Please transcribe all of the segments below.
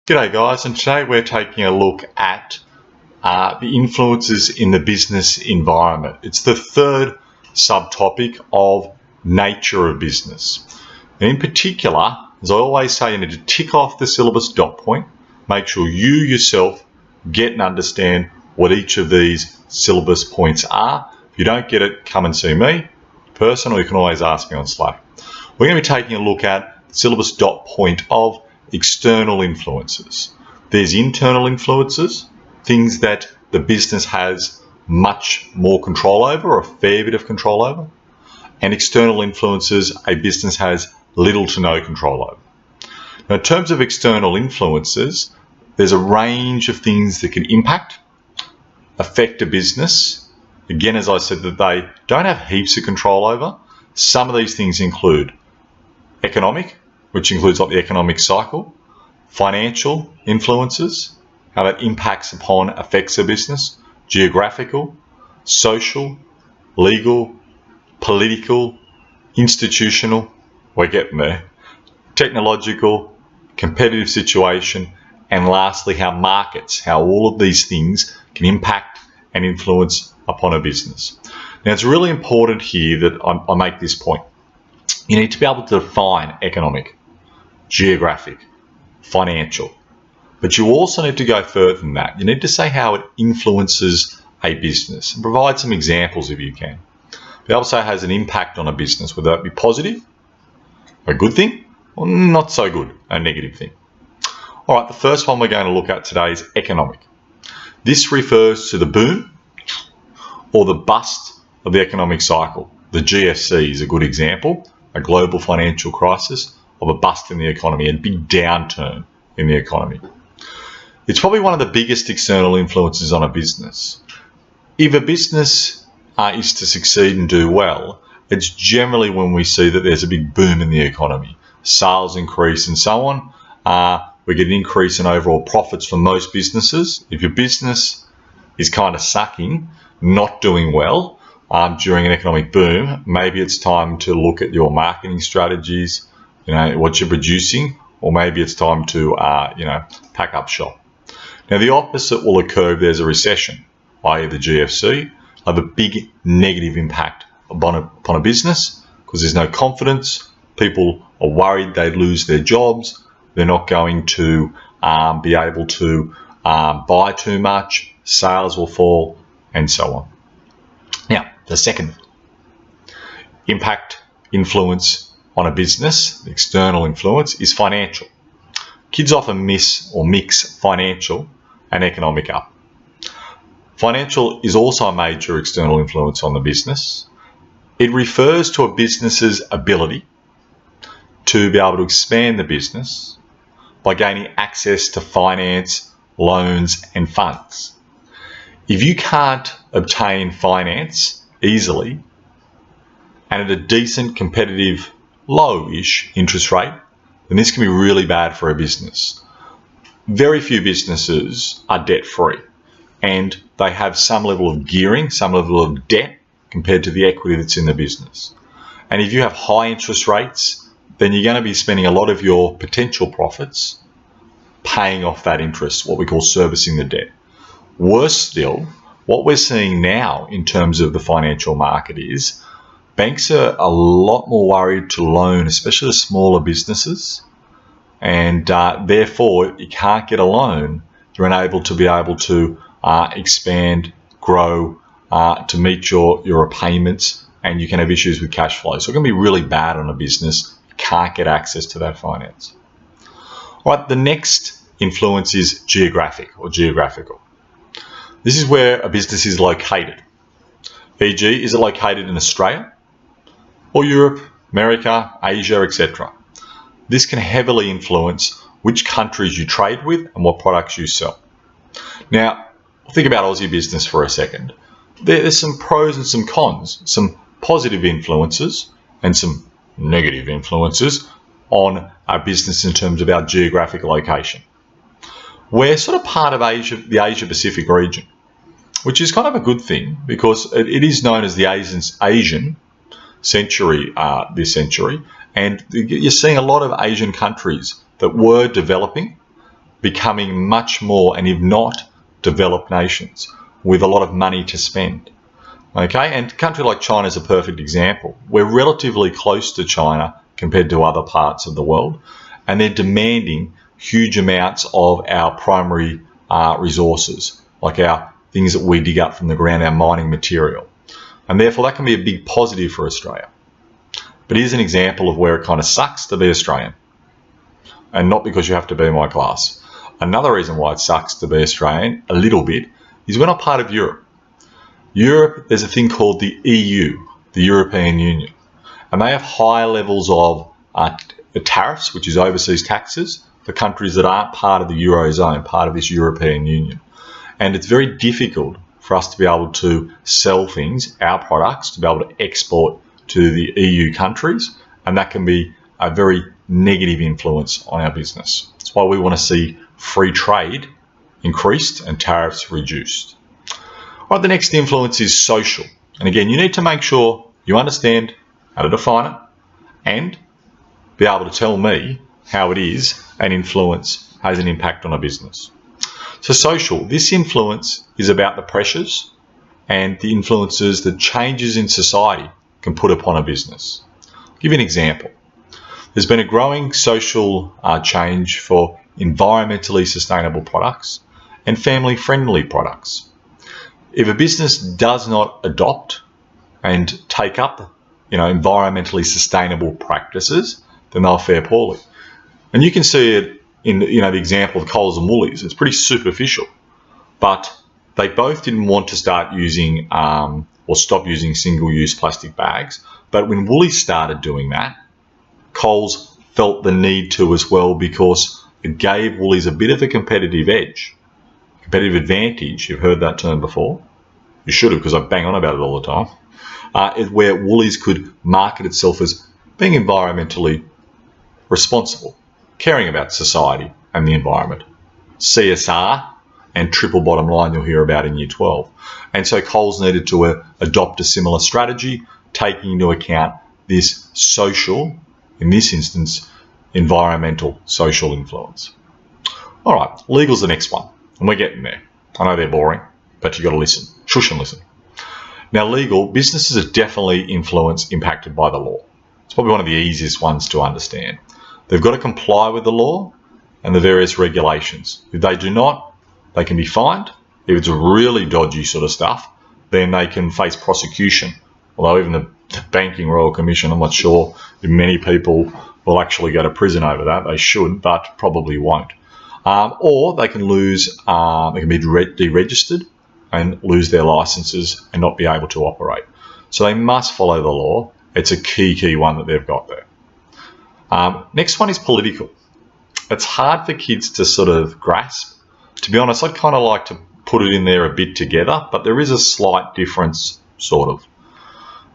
G'day guys, and today we're taking a look at the influences in the business environment. It's the third subtopic of nature of business. And in particular, as I always say, you need to tick off the syllabus dot point, make sure you yourself get and understand what each of these syllabus points are. If you don't get it, come and see me in person, or you can always ask me on Slack. We're going to be taking a look at the syllabus dot point of external influences. There's internal influences, things that the business has much more control over, or a fair bit of control over, and external influences a business has little to no control over. Now, in terms of external influences, there's a range of things that can impact, affect a business. Again, as I said, that they don't have heaps of control over. Some of these things include economic, which includes like the economic cycle, financial influences, how that impacts upon, affects a business, geographical, social, legal, political, institutional, we're getting there, technological, competitive situation, and lastly, how markets, how all of these things can impact and influence upon a business. Now, it's really important here that I make this point. You need to be able to define economic, geographic, financial, but you also need to go further than that. You need to say how it influences a business and provide some examples if you can. Be able to say it has an impact on a business, whether it be positive, a good thing, or not so good, a negative thing. All right, the first one we're going to look at today is economic. This refers to the boom or the bust of the economic cycle. The GFC is a good example, a global financial crisis of a bust in the economy, a big downturn in the economy. It's probably one of the biggest external influences on a business. If a business is to succeed and do well, it's generally when we see that there's a big boom in the economy, sales increase and so on. We get an increase in overall profits for most businesses. If your business is kind of sucking, not doing well during an economic boom, maybe it's time to look at your marketing strategies, what you're producing, or maybe it's time to, pack up shop. Now, the opposite will occur if there's a recession, i.e. the GFC, have a big negative impact upon a business because there's no confidence. People are worried they lose their jobs. They're not going to be able to buy too much. Sales will fall, and so on. Now, the second impact, influence on a business, the external influence, is financial. Kids often miss or mix financial and economic up. Financial is also a major external influence on the business. It refers to a business's ability to be able to expand the business by gaining access to finance, loans, and funds. If you can't obtain finance easily and at a decent, competitive, low-ish interest rate, then this can be really bad for a business. Very few businesses are debt-free, and they have some level of gearing, some level of debt compared to the equity that's in the business. And if you have high interest rates, then you're going to be spending a lot of your potential profits paying off that interest, what we call servicing the debt. Worse still, what we're seeing now in terms of the financial market is banks are a lot more worried to loan, especially the smaller businesses, and therefore, if you can't get a loan, you're unable to expand, grow, to meet your repayments, and you can have issues with cash flow. So it can be really bad on a business. You can't get access to that finance. All right, the next influence is geographic or geographical. This is where a business is located. E.g., is it located in Australia or Europe, America, Asia, etc.? This can heavily influence which countries you trade with and what products you sell. Now, think about Aussie business for a second. There's some pros and some cons, some positive influences and some negative influences on our business in terms of our geographic location. We're sort of part of Asia, the Asia Pacific region, which is kind of a good thing because it is known as the Asian century this century, and you're seeing a lot of Asian countries that were developing becoming much more, and if not, developed nations with a lot of money to spend. Okay, and a country like China is a perfect example. We're relatively close to China compared to other parts of the world, and they're demanding huge amounts of our primary resources, like our things that we dig up from the ground, our mining material. And therefore that can be a big positive for Australia. But here's an example of where it kind of sucks to be Australian. And not because you have to be in my class. Another reason why it sucks to be Australian, a little bit, is we're not part of Europe. Europe, there's a thing called the EU, the European Union. And they have high levels of tariffs, which is overseas taxes, for countries that aren't part of the Eurozone, part of this European Union. And it's very difficult for us to be able to sell things, our products, to be able to export to the EU countries, and that can be a very negative influence on our business. That's why we want to see free trade increased and tariffs reduced. All right, the next influence is social. And again, you need to make sure you understand how to define it and be able to tell me how it is an influence has an impact on a business. So social, this influence is about the pressures and the influences that changes in society can put upon a business. I'll give you an example. There's been a growing social change for environmentally sustainable products and family-friendly products. If a business does not adopt and take up, environmentally sustainable practices, then they'll fare poorly. And you can see it in, the example of Coles and Woolies. It's pretty superficial, but they both didn't want to start using or stop using single-use plastic bags. But when Woolies started doing that, Coles felt the need to as well, because it gave Woolies a bit of a competitive edge, competitive advantage. You've heard that term before. You should have, because I bang on about it all the time. Where Woolies could market itself as being environmentally responsible, caring about society and the environment. CSR and triple bottom line you'll hear about in Year 12. And so Coles needed to adopt a similar strategy, taking into account this social, in this instance, environmental social influence. All right, legal's the next one, and we're getting there. I know they're boring, but you've got to listen. Shush and listen. Now, legal, businesses are definitely impacted by the law. It's probably one of the easiest ones to understand. They've got to comply with the law and the various regulations. If they do not, they can be fined. If it's really dodgy sort of stuff, then they can face prosecution. Although even the Banking Royal Commission, I'm not sure if many people will actually go to prison over that. They should, but probably won't. Or they can lose, they can be deregistered and lose their licenses and not be able to operate. So they must follow the law. It's a key one that they've got there. Next one is political. It's hard for kids to sort of grasp. To be honest, I'd kind of like to put it in there a bit together, but there is a slight difference, sort of.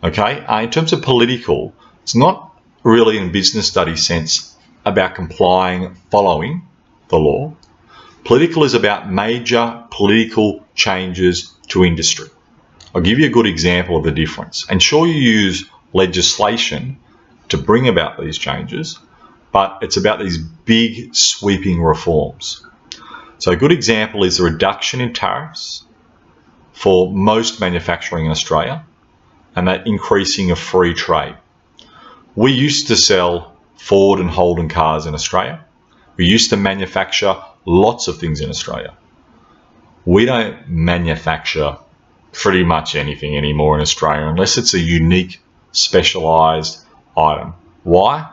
Okay, in terms of political, it's not really in business study sense about complying, following the law. Political is about major political changes to industry. I'll give you a good example of the difference. And sure, you use legislation to bring about these changes, but it's about these big sweeping reforms. So a good example is the reduction in tariffs for most manufacturing in Australia and that increasing of free trade. We used to sell Ford and Holden cars in Australia. We used to manufacture lots of things in Australia. We don't manufacture pretty much anything anymore in Australia unless it's a unique, specialised item. Why?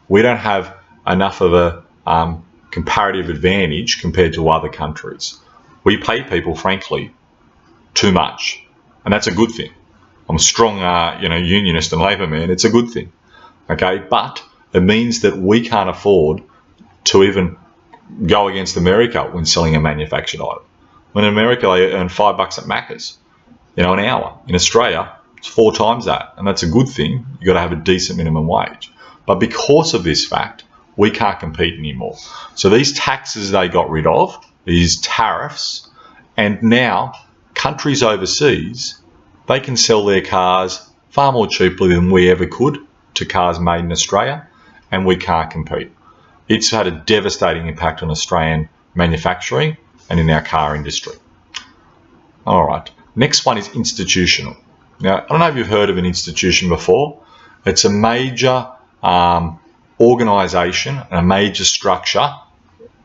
We don't have enough of a comparative advantage compared to other countries. We pay people, frankly, too much, and that's a good thing. I'm a strong, unionist and labour man. It's a good thing, okay? But it means that we can't afford to even go against America when selling a manufactured item. When in America they earn $5 at Macca's, an hour. In Australia, it's 4 times that, and that's a good thing. You've got to have a decent minimum wage. But because of this fact, we can't compete anymore. So these taxes they got rid of, these tariffs, and now countries overseas, they can sell their cars far more cheaply than we ever could to cars made in Australia, and we can't compete. It's had a devastating impact on Australian manufacturing and in our car industry. All right, next one is institutional. Now, I don't know if you've heard of an institution before. It's a major organisation and a major structure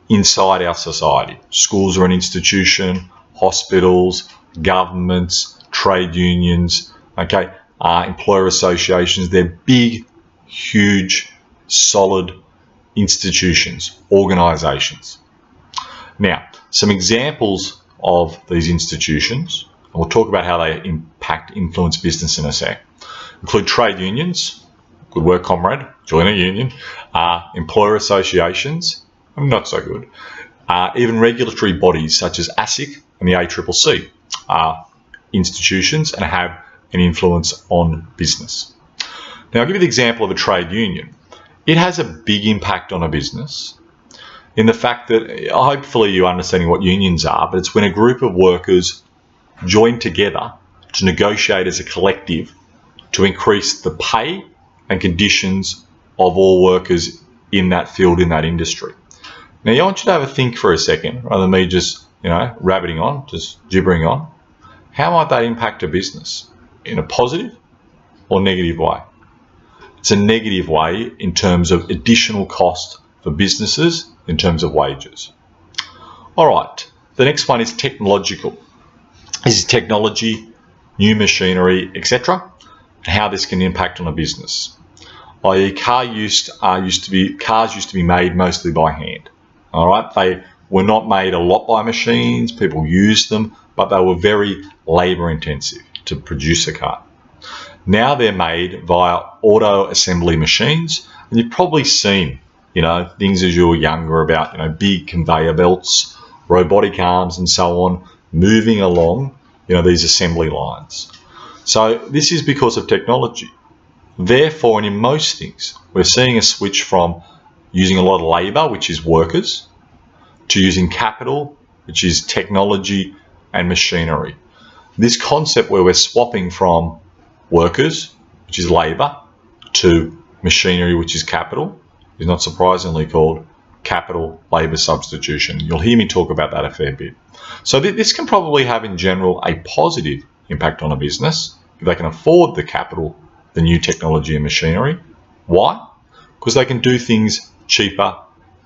inside our society. Schools are an institution, hospitals, governments, trade unions, okay, employer associations. They're big, huge, solid institutions, organisations. Now, some examples of these institutions, and we'll talk about how they influence business in a sec, include trade unions, good work comrade, join a union, employer associations, not so good, even regulatory bodies such as ASIC and the ACCC are institutions and have an influence on business. Now, I'll give you the example of a trade union. It has a big impact on a business in the fact that, hopefully you're understanding what unions are, but it's when a group of workers join together to negotiate as a collective to increase the pay and conditions of all workers in that field, in that industry. Now, I want you to have a think for a second, rather than me just, rabbiting on, just gibbering on. How might that impact a business? In a positive or negative way? It's a negative way in terms of additional cost for businesses in terms of wages. All right, the next one is technological. This is technology, new machinery, etc., and how this can impact on a business. I.e., cars used to be made mostly by hand. All right, they were not made a lot by machines. People used them, but they were very labour intensive to produce a car. Now they're made via auto assembly machines, and you've probably seen, things as you were younger about, big conveyor belts, robotic arms, and so on, moving along, these assembly lines. So this is because of technology. Therefore, and in most things, we're seeing a switch from using a lot of labour, which is workers, to using capital, which is technology and machinery. This concept where we're swapping from workers, which is labour, to machinery, which is capital, is not surprisingly called capital labour substitution. You'll hear me talk about that a fair bit. So this can probably have in general a positive impact on a business if they can afford the capital, the new technology and machinery. Why? Because they can do things cheaper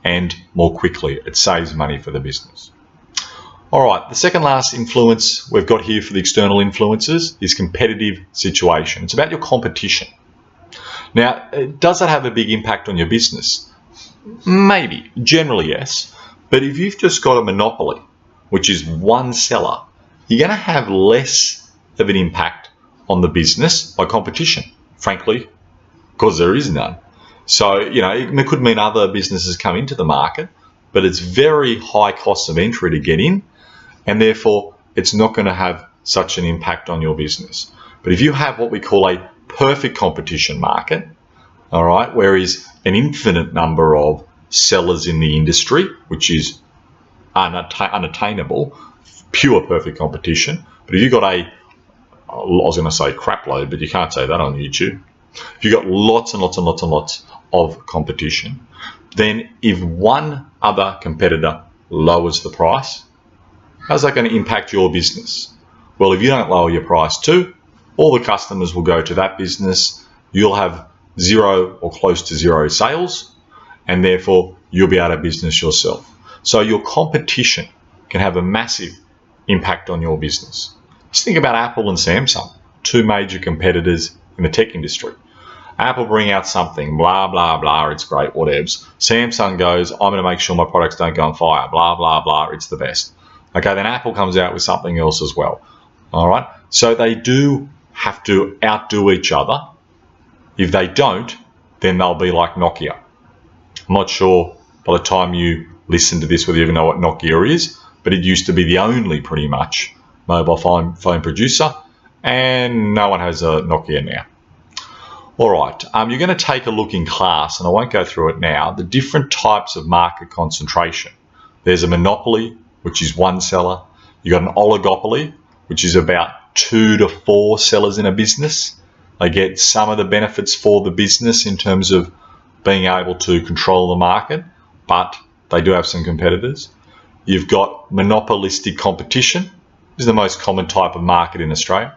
and more quickly. It saves money for the business. All right, the second last influence we've got here for the external influences is competitive situation. It's about your competition. Now, does that have a big impact on your business? Maybe, generally yes. But if you've just got a monopoly, which is one seller, you're going to have less of an impact on the business by competition, frankly, because there is none. So, it could mean other businesses come into the market, but it's very high cost of entry to get in, and therefore it's not going to have such an impact on your business. But if you have what we call a perfect competition market, all right, where is an infinite number of sellers in the industry, which is unattainable, pure perfect competition. But if you've got I was going to say crap load, but you can't say that on YouTube. If you've got lots and lots and lots and lots of competition, then if one other competitor lowers the price, how's that going to impact your business? Well, if you don't lower your price too, all the customers will go to that business. You'll have zero or close to zero sales, and therefore you'll be out of business yourself. So your competition can have a massive impact on your business. Just think about Apple and Samsung, two major competitors in the tech industry. Apple bring out something, blah, blah, blah, it's great, whatevs. Samsung goes, I'm going to make sure my products don't go on fire, blah, blah, blah, it's the best. Okay, then Apple comes out with something else as well. All right, so they do have to outdo each other. If they don't, then they'll be like Nokia. I'm not sure by the time you listen to this whether you even know what Nokia is, but it used to be the only, pretty much, mobile phone producer, and no one has a Nokia now. All right, you're going to take a look in class, and I won't go through it now, the different types of market concentration. There's a monopoly, which is one seller. You've got an oligopoly, which is about 2 to 4 sellers in a business. They get some of the benefits for the business in terms of being able to control the market, but they do have some competitors. You've got monopolistic competition. This is the most common type of market in Australia.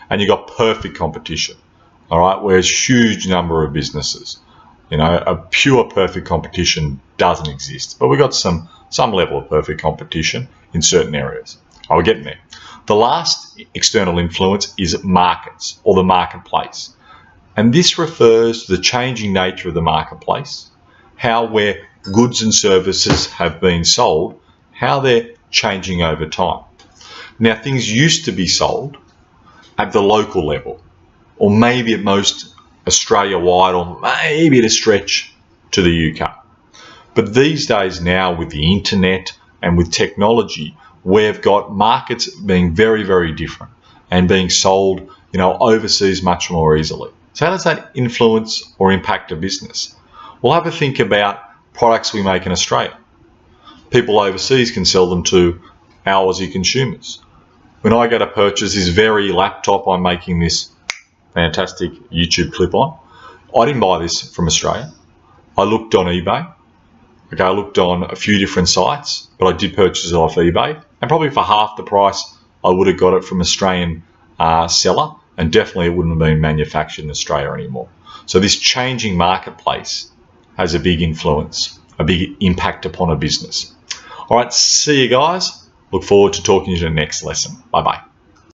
And you've got perfect competition, all right, where it's a huge number of businesses. You know, a pure perfect competition doesn't exist, but we've got some level of perfect competition in certain areas. I'll get there. The last external influence is markets or the marketplace. And this refers to the changing nature of the marketplace, how where goods and services have been sold, how they're changing over time. Now, things used to be sold at the local level, or maybe at most Australia-wide, or maybe at a stretch to the UK. But these days now, with the internet and with technology, we've got markets being very, very different and being sold, you know, overseas much more easily. So how does that influence or impact a business? We'll have a think about products we make in Australia. People overseas can sell them to our Aussie consumers. When I go to purchase this very laptop I'm making this fantastic YouTube clip on, I didn't buy this from Australia. I looked on eBay. Okay, I looked on a few different sites, but I did purchase it off eBay, and probably for half the price I would have got it from an Australian seller, and definitely it wouldn't have been manufactured in Australia anymore. So this changing marketplace has a big influence, a big impact upon a business. All right, see you guys. Look forward to talking to you in the next lesson. Bye-bye.